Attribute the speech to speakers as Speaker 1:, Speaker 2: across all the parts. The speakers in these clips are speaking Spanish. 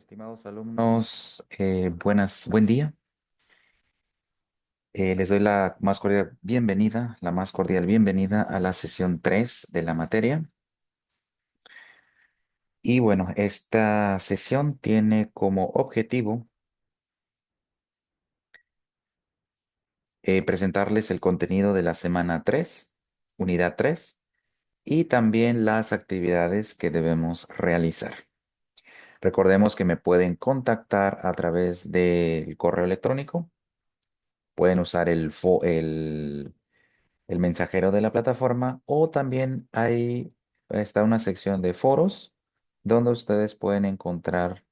Speaker 1: Estimados alumnos, buen día. Les doy la más cordial bienvenida a la sesión 3 de la materia. Y bueno, esta sesión tiene como objetivo presentarles el contenido de la semana 3, unidad 3, y también las actividades que debemos realizar. Recordemos que me pueden contactar a través del correo electrónico. Pueden usar el mensajero de la plataforma, o también está una sección de foros donde ustedes pueden encontrar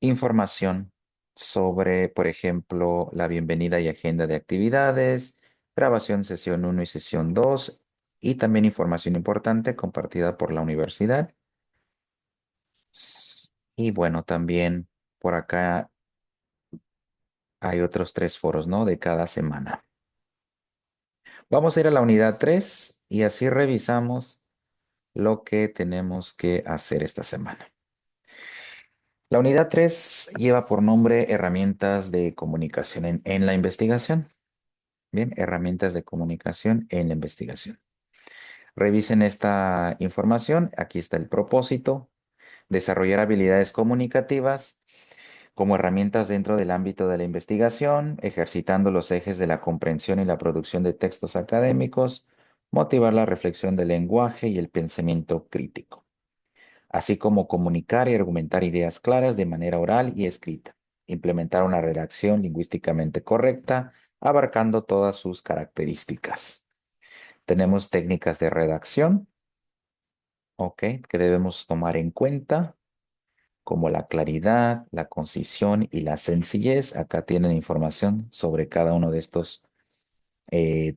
Speaker 1: información sobre, por ejemplo, la bienvenida y agenda de actividades, grabación sesión 1 y sesión 2, y también información importante compartida por la universidad. Y bueno, también por acá hay otros 3 foros, ¿no? De cada semana. Vamos a ir a la unidad 3 y así revisamos lo que tenemos que hacer esta semana. La unidad 3 lleva por nombre herramientas de comunicación en la investigación. Bien, herramientas de comunicación en la investigación. Revisen esta información. Aquí está el propósito: desarrollar habilidades comunicativas como herramientas dentro del ámbito de la investigación, ejercitando los ejes de la comprensión y la producción de textos académicos, motivar la reflexión del lenguaje y el pensamiento crítico, así como comunicar y argumentar ideas claras de manera oral y escrita, implementar una redacción lingüísticamente correcta, abarcando todas sus características. Tenemos técnicas de redacción, ¿ok?, que debemos tomar en cuenta, como la claridad, la concisión y la sencillez. Acá tienen información sobre cada uno de estos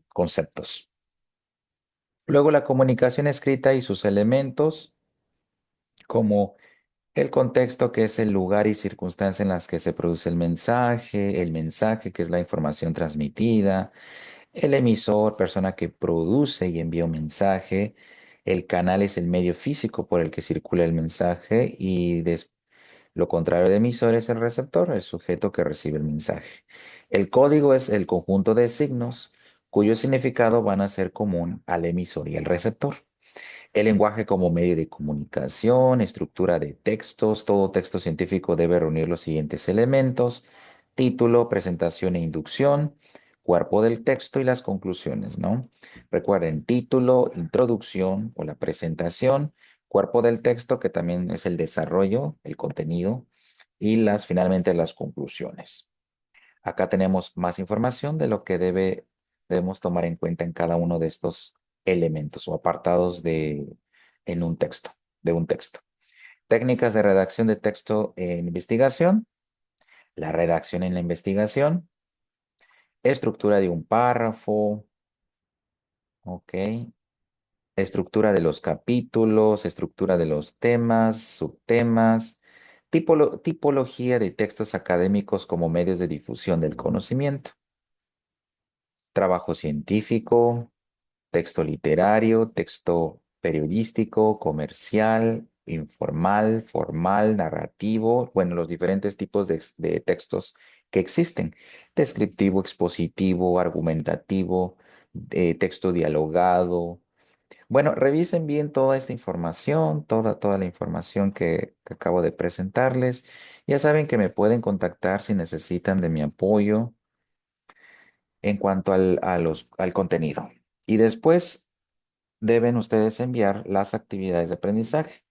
Speaker 1: conceptos. Luego, la comunicación escrita y sus elementos, como el contexto, que es el lugar y circunstancia en las que se produce el mensaje, que es la información transmitida, el emisor, persona que produce y envía un mensaje, el canal es el medio físico por el que circula el mensaje, y lo contrario de emisor es el receptor, el sujeto que recibe el mensaje. El código es el conjunto de signos cuyo significado van a ser común al emisor y al receptor. El lenguaje como medio de comunicación, estructura de textos. Todo texto científico debe reunir los siguientes elementos: título, presentación e inducción, cuerpo del texto y las conclusiones, ¿no? Recuerden: título, introducción o la presentación, cuerpo del texto, que también es el desarrollo, el contenido, y finalmente las conclusiones. Acá tenemos más información de lo que debemos tomar en cuenta en cada uno de estos elementos o apartados en un texto, de un texto. Técnicas de redacción de texto en investigación. La redacción en la investigación. Estructura de un párrafo. Ok. Estructura de los capítulos, estructura de los temas, subtemas. Tipología de textos académicos como medios de difusión del conocimiento. Trabajo científico, texto literario, texto periodístico, comercial, informal, formal, narrativo. Bueno, los diferentes tipos de textos que existen: descriptivo, expositivo, argumentativo, texto dialogado. Bueno, revisen bien toda esta información, toda la información que acabo de presentarles. Ya saben que me pueden contactar si necesitan de mi apoyo en cuanto al contenido. Y después deben ustedes enviar las actividades de aprendizaje.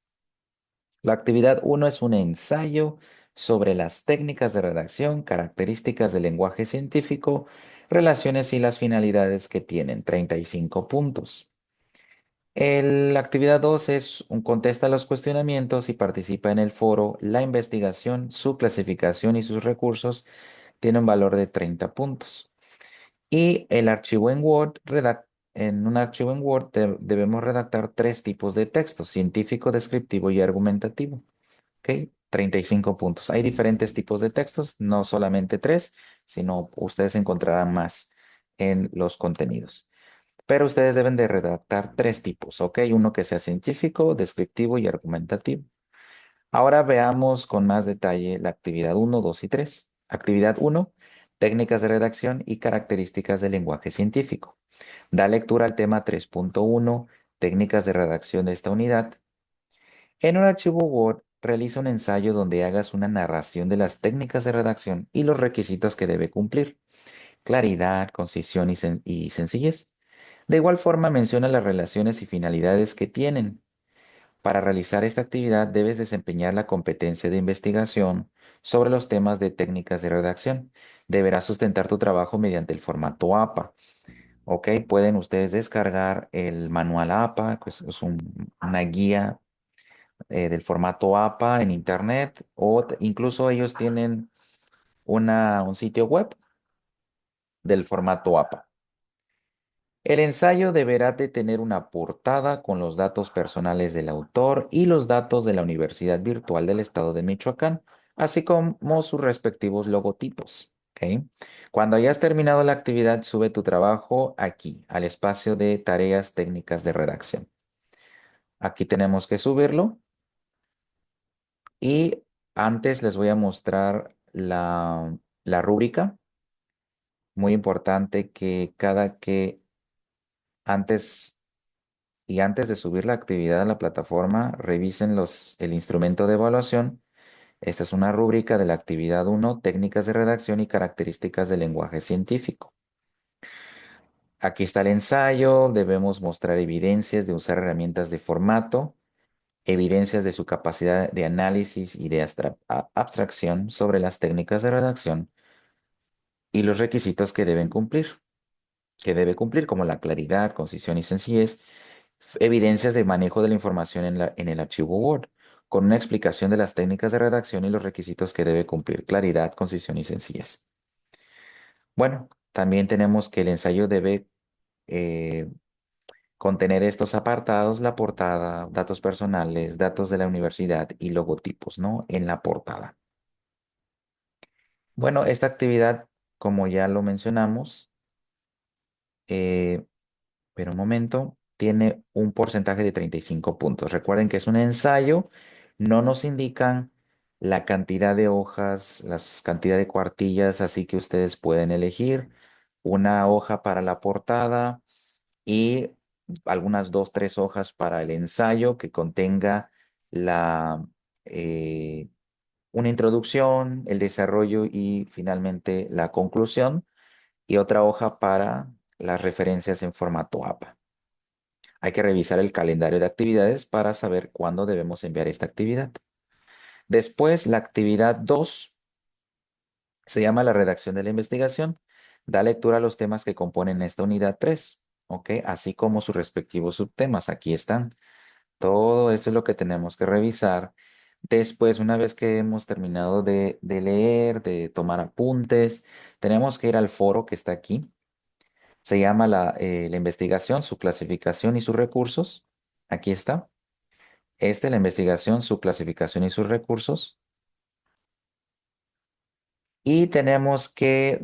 Speaker 1: La actividad 1 es un ensayo sobre las técnicas de redacción, características del lenguaje científico, relaciones y las finalidades que tienen, 35 puntos. La actividad 2 es un contesta los cuestionamientos y participa en el foro. La investigación, su clasificación y sus recursos tiene un valor de 30 puntos. Y el archivo en Word, en un archivo en Word debemos redactar 3 tipos de texto: científico, descriptivo y argumentativo. ¿Ok? 35 puntos. Hay diferentes tipos de textos, no solamente 3, sino ustedes encontrarán más en los contenidos. Pero ustedes deben de redactar 3 tipos, ¿ok? Uno que sea científico, descriptivo y argumentativo. Ahora veamos con más detalle la actividad uno, 2 y 3. Actividad uno: técnicas de redacción y características del lenguaje científico. Da lectura al tema 3.1, técnicas de redacción de esta unidad. En un archivo Word, realiza un ensayo donde hagas una narración de las técnicas de redacción y los requisitos que debe cumplir: claridad, concisión y sencillez. De igual forma, menciona las relaciones y finalidades que tienen. Para realizar esta actividad debes desempeñar la competencia de investigación sobre los temas de técnicas de redacción. Deberás sustentar tu trabajo mediante el formato APA. Ok, pueden ustedes descargar el manual APA, que es una guía del formato APA en internet, o incluso ellos tienen un sitio web del formato APA. El ensayo deberá de tener una portada con los datos personales del autor y los datos de la Universidad Virtual del Estado de Michoacán, así como sus respectivos logotipos. ¿Ok? Cuando hayas terminado la actividad, sube tu trabajo aquí, al espacio de tareas técnicas de redacción. Aquí tenemos que subirlo y antes les voy a mostrar la rúbrica. Muy importante que antes antes de subir la actividad a la plataforma, revisen el instrumento de evaluación. Esta es una rúbrica de la actividad uno: técnicas de redacción y características del lenguaje científico. Aquí está el ensayo, debemos mostrar evidencias de usar herramientas de formato, evidencias de su capacidad de análisis y de abstracción sobre las técnicas de redacción y los requisitos que debe cumplir como la claridad, concisión y sencillez. Evidencias de manejo de la información en el archivo Word, con una explicación de las técnicas de redacción y los requisitos que debe cumplir: claridad, concisión y sencillez. Bueno, también tenemos que el ensayo debe eh, contener estos apartados: la portada, datos personales, datos de la universidad y logotipos, ¿no? En la portada. Bueno, esta actividad, como ya lo mencionamos, eh, pero un momento, tiene un porcentaje de 35 puntos. Recuerden que es un ensayo, no nos indican la cantidad de hojas, la cantidad de cuartillas, así que ustedes pueden elegir una hoja para la portada y algunas dos, tres hojas para el ensayo que contenga la, eh, una introducción, el desarrollo y finalmente la conclusión, y otra hoja para las referencias en formato APA. Hay que revisar el calendario de actividades para saber cuándo debemos enviar esta actividad. Después, la actividad 2 se llama la redacción de la investigación. Da lectura a los temas que componen esta unidad 3, ¿ok? Así como sus respectivos subtemas. Aquí están. Todo esto es lo que tenemos que revisar. Después, una vez que hemos terminado de leer, de tomar apuntes, tenemos que ir al foro que está aquí. Se llama la investigación, su clasificación y sus recursos. Aquí está. Esta es la investigación, su clasificación y sus recursos. Y tenemos que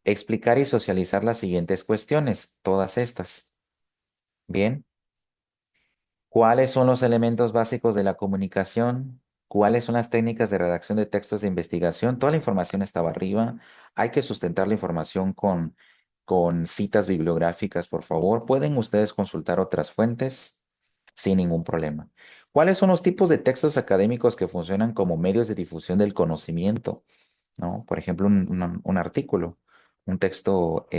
Speaker 1: explicar y socializar las siguientes cuestiones, todas estas. Bien, ¿cuáles son los elementos básicos de la comunicación? ¿Cuáles son las técnicas de redacción de textos de investigación? Toda la información estaba arriba. Hay que sustentar la información con citas bibliográficas, por favor. Pueden ustedes consultar otras fuentes sin ningún problema. ¿Cuáles son los tipos de textos académicos que funcionan como medios de difusión del conocimiento? ¿No? Por ejemplo, un artículo, un texto,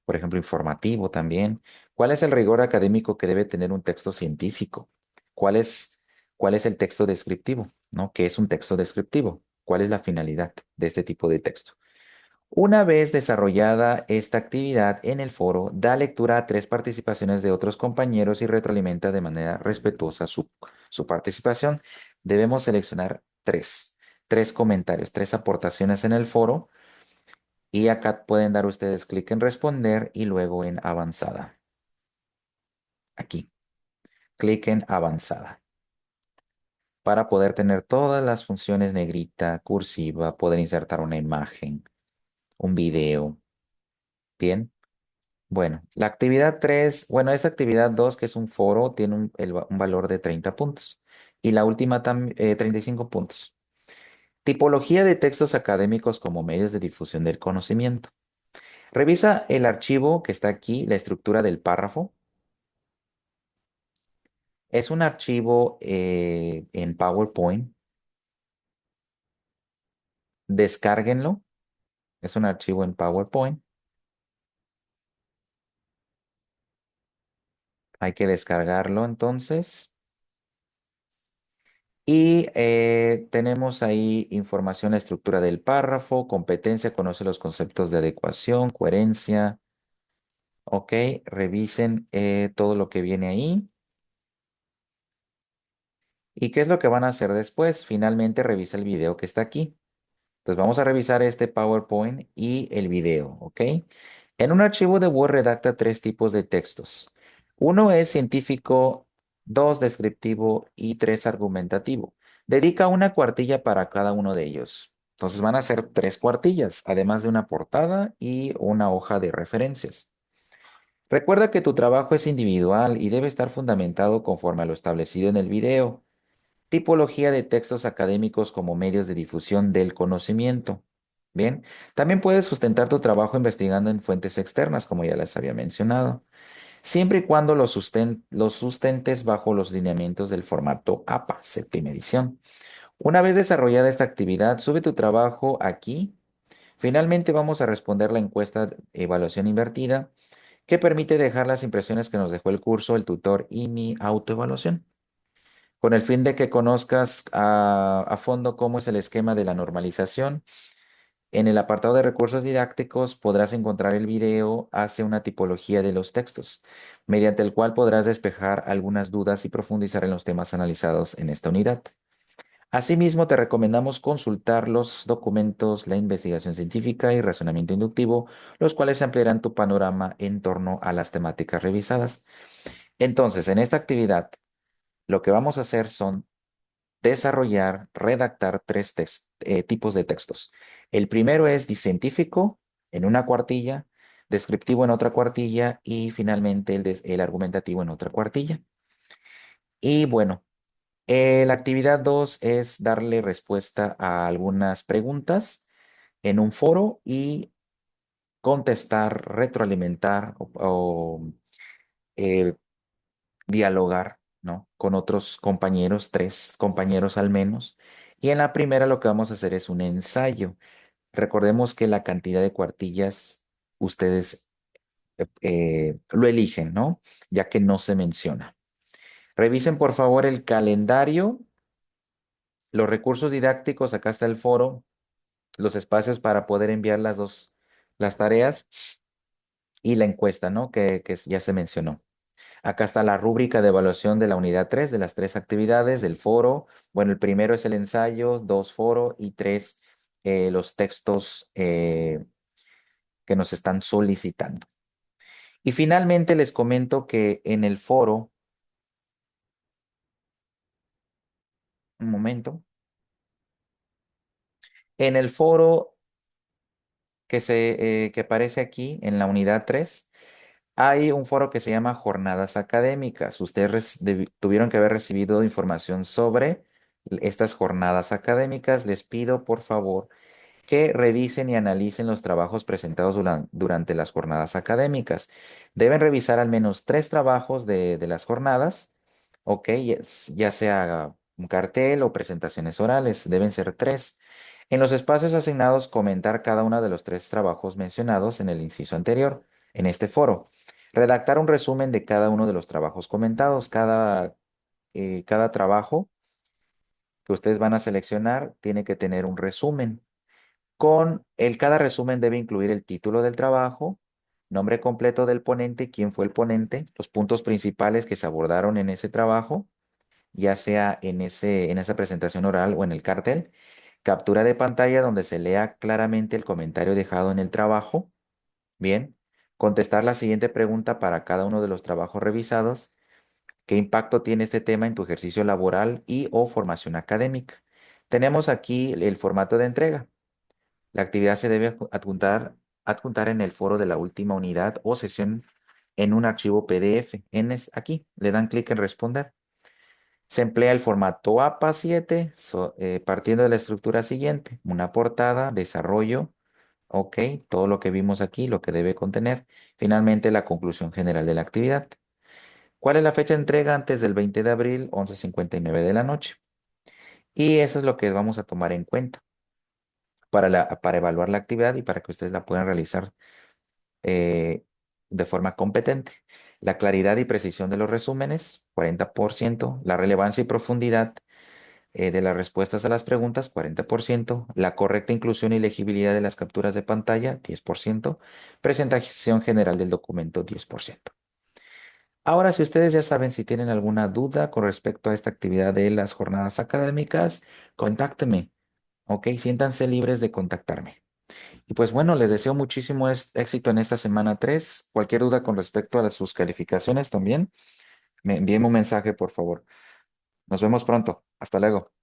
Speaker 1: por ejemplo, informativo también. ¿Cuál es el rigor académico que debe tener un texto científico? ¿Cuál es, ¿Cuál es el texto descriptivo? ¿No? ¿Qué es un texto descriptivo? ¿Cuál es la finalidad de este tipo de texto? Una vez desarrollada esta actividad en el foro, da lectura a tres participaciones de otros compañeros y retroalimenta de manera respetuosa su participación. Debemos seleccionar tres comentarios, tres aportaciones en el foro, y acá pueden dar ustedes clic en responder y luego en avanzada. Aquí, clic en avanzada para poder tener todas las funciones: negrita, cursiva, poder insertar una imagen, un video. Bien. Bueno, la actividad 3, bueno, esta actividad 2, que es un foro, tiene un valor de 30 puntos. Y la última, 35 puntos. Tipología de textos académicos como medios de difusión del conocimiento. Revisa el archivo que está aquí, la estructura del párrafo. Es un archivo en PowerPoint. Descárguenlo. Es un archivo en PowerPoint. Hay que descargarlo entonces. Y tenemos ahí información, estructura del párrafo, competencia, conoce los conceptos de adecuación, coherencia. Ok, revisen todo lo que viene ahí. ¿Y qué es lo que van a hacer después? Finalmente revisa el video que está aquí. Pues vamos a revisar este PowerPoint y el video, ¿ok? En un archivo de Word redacta tres tipos de textos. Uno es científico, dos descriptivo y tres argumentativo. Dedica una cuartilla para cada uno de ellos. Entonces van a ser tres cuartillas, además de una portada y una hoja de referencias. Recuerda que tu trabajo es individual y debe estar fundamentado conforme a lo establecido en el video. Tipología de textos académicos como medios de difusión del conocimiento. Bien, también puedes sustentar tu trabajo investigando en fuentes externas, como ya les había mencionado, siempre y cuando los sustentes bajo los lineamientos del formato APA, séptima edición. Una vez desarrollada esta actividad, sube tu trabajo aquí. Finalmente vamos a responder la encuesta de evaluación invertida, que permite dejar las impresiones que nos dejó el curso, el tutor y mi autoevaluación, con el fin de que conozcas a fondo cómo es el esquema de la normalización. En el apartado de recursos didácticos podrás encontrar el video hacia una tipología de los textos, mediante el cual podrás despejar algunas dudas y profundizar en los temas analizados en esta unidad. Asimismo, te recomendamos consultar los documentos, la investigación científica y razonamiento inductivo, los cuales ampliarán tu panorama en torno a las temáticas revisadas. Entonces, en esta actividad, lo que vamos a hacer son desarrollar, redactar tipos de textos. El primero es científico en una cuartilla, descriptivo en otra cuartilla y finalmente el argumentativo en otra cuartilla. Y bueno, la actividad 2 es darle respuesta a algunas preguntas en un foro y contestar, retroalimentar o dialogar, ¿no? Con otros compañeros, tres compañeros al menos. Y en la primera lo que vamos a hacer es un ensayo. Recordemos que la cantidad de cuartillas ustedes lo eligen, ¿no? Ya que no se menciona. Revisen por favor el calendario, los recursos didácticos, acá está el foro, los espacios para poder enviar las tareas y la encuesta, ¿no? Que ya se mencionó. Acá está la rúbrica de evaluación de la unidad 3 de las tres actividades del foro. Bueno, el primero es el ensayo, dos foro y tres los textos que nos están solicitando. Y finalmente les comento que en el foro, un momento, en el foro que aparece aquí en la unidad 3, hay un foro que se llama Jornadas Académicas. Ustedes tuvieron que haber recibido información sobre estas jornadas académicas. Les pido, por favor, que revisen y analicen los trabajos presentados durante las jornadas académicas. Deben revisar al menos tres trabajos de las jornadas, ok, ya sea un cartel o presentaciones orales, deben ser tres. En los espacios asignados, comentar cada uno de los tres trabajos mencionados en el inciso anterior, en este foro. Redactar un resumen de cada uno de los trabajos comentados. Cada trabajo que ustedes van a seleccionar tiene que tener un resumen. Cada resumen debe incluir el título del trabajo, nombre completo del ponente, quién fue el ponente, los puntos principales que se abordaron en ese trabajo, ya sea en esa presentación oral o en el cartel, captura de pantalla donde se lea claramente el comentario dejado en el trabajo. Bien, contestar la siguiente pregunta para cada uno de los trabajos revisados. ¿Qué impacto tiene este tema en tu ejercicio laboral y o formación académica? Tenemos aquí el formato de entrega. La actividad se debe adjuntar en el foro de la última unidad o sesión en un archivo PDF. Aquí le dan clic en responder. Se emplea el formato APA 7, partiendo de la estructura siguiente, una portada, desarrollo, ok, todo lo que vimos aquí, lo que debe contener. Finalmente, la conclusión general de la actividad. ¿Cuál es la fecha de entrega antes del 20 de abril, 11:59 de la noche? Y eso es lo que vamos a tomar en cuenta para evaluar la actividad y para que ustedes la puedan realizar eh, de forma competente. La claridad y precisión de los resúmenes, 40%. La relevancia y profundidad de las respuestas a las preguntas, 40%. La correcta inclusión y legibilidad de las capturas de pantalla, 10%. Presentación general del documento, 10%. Ahora, si ustedes ya saben, si tienen alguna duda con respecto a esta actividad de las jornadas académicas, contáctenme, ¿ok? Siéntanse libres de contactarme. Y pues bueno, les deseo muchísimo éxito en esta semana 3. Cualquier duda con respecto a sus calificaciones también, me envíen un mensaje, por favor. Nos vemos pronto. Hasta luego.